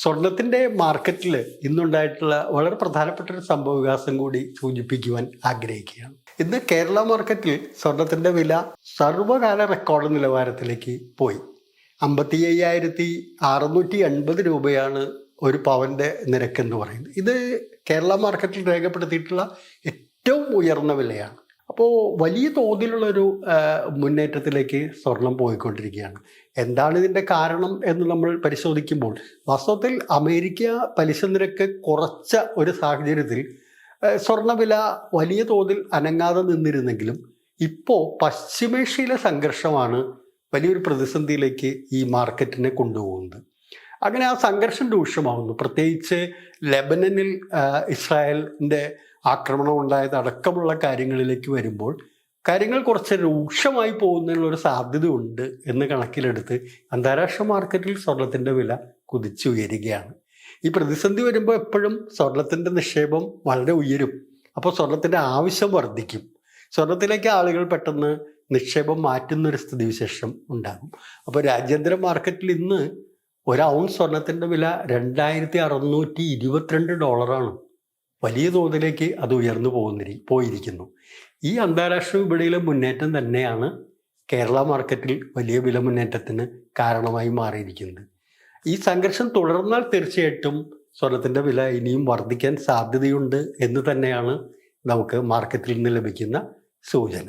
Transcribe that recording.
സ്വർണത്തിൻ്റെ മാർക്കറ്റിൽ ഇന്നുണ്ടായിട്ടുള്ള വളരെ പ്രധാനപ്പെട്ട ഒരു സംഭവവികാസം കൂടി സൂചിപ്പിക്കുവാൻ ആഗ്രഹിക്കുകയാണ്. ഇന്ന് കേരള മാർക്കറ്റിൽ സ്വർണത്തിൻ്റെ വില സർവകാല റെക്കോർഡ് നിലവാരത്തിലേക്ക് പോയി. 55,680 രൂപയാണ് ഒരു പവൻ്റെ നിരക്കെന്ന് പറയുന്നത്. ഇത് കേരള മാർക്കറ്റിൽ രേഖപ്പെടുത്തിയിട്ടുള്ള ഏറ്റവും ഉയർന്ന വിലയാണ്. അപ്പോൾ വലിയ തോതിലുള്ളൊരു മുന്നേറ്റത്തിലേക്ക് സ്വർണം പോയിക്കൊണ്ടിരിക്കുകയാണ്. എന്താണ് ഇതിൻ്റെ കാരണം എന്ന് നമ്മൾ പരിശോധിക്കുമ്പോൾ വാസ്തവത്തിൽ അമേരിക്ക പലിശ നിരക്ക് കുറച്ച ഒരു സാഹചര്യത്തിൽ സ്വർണ്ണവില വലിയ തോതിൽ അനങ്ങാതെ നിന്നിരുന്നെങ്കിലും ഇപ്പോൾ പശ്ചിമേഷ്യയിലെ സംഘർഷമാണ് വലിയൊരു പ്രതിസന്ധിയിലേക്ക് ഈ മാർക്കറ്റിനെ കൊണ്ടുപോകുന്നത്. അങ്ങനെ ആ സംഘർഷം രൂക്ഷമാവുന്നു. പ്രത്യേകിച്ച് ലെബനനിൽ ഇസ്രായേലിൻ്റെ ആക്രമണം ഉണ്ടായത് അടക്കമുള്ള കാര്യങ്ങളിലേക്ക് വരുമ്പോൾ കാര്യങ്ങൾ കുറച്ച് രൂക്ഷമായി പോകുന്നതിനുള്ളൊരു സാധ്യതയുണ്ട് എന്ന് കണക്കിലെടുത്ത് അന്താരാഷ്ട്ര മാർക്കറ്റിൽ സ്വർണത്തിൻ്റെ വില കുതിച്ചുയരുകയാണ്. ഈ പ്രതിസന്ധി വരുമ്പോൾ എപ്പോഴും സ്വർണത്തിൻ്റെ നിക്ഷേപം വളരെ ഉയരും. അപ്പോൾ സ്വർണത്തിൻ്റെ ആവശ്യം വർദ്ധിക്കും. സ്വർണത്തിലേക്ക് ആളുകൾ പെട്ടെന്ന് നിക്ഷേപം മാറ്റുന്നൊരു സ്ഥിതിവിശേഷം ഉണ്ടാകും. അപ്പോൾ രാജ്യാന്തര മാർക്കറ്റിൽ ഇന്ന് ഒരു ഔൺസ് സ്വർണത്തിൻ്റെ വില $2,622. വലിയ തോതിലേക്ക് അത് ഉയർന്നു പോയിരിക്കുന്നു. ഈ അന്താരാഷ്ട്ര വിപണിയിലെ മുന്നേറ്റം തന്നെയാണ് കേരള മാർക്കറ്റിൽ വലിയ വില മുന്നേറ്റത്തിന് കാരണമായി മാറിയിരിക്കുന്നത്. ഈ സംഘർഷം തുടർന്നാൽ തീർച്ചയായിട്ടും സ്വർണത്തിൻ്റെ വില ഇനിയും വർദ്ധിക്കാൻ സാധ്യതയുണ്ട് എന്ന് തന്നെയാണ് നമുക്ക് മാർക്കറ്റിൽ നിന്ന് ലഭിക്കുന്ന സൂചന.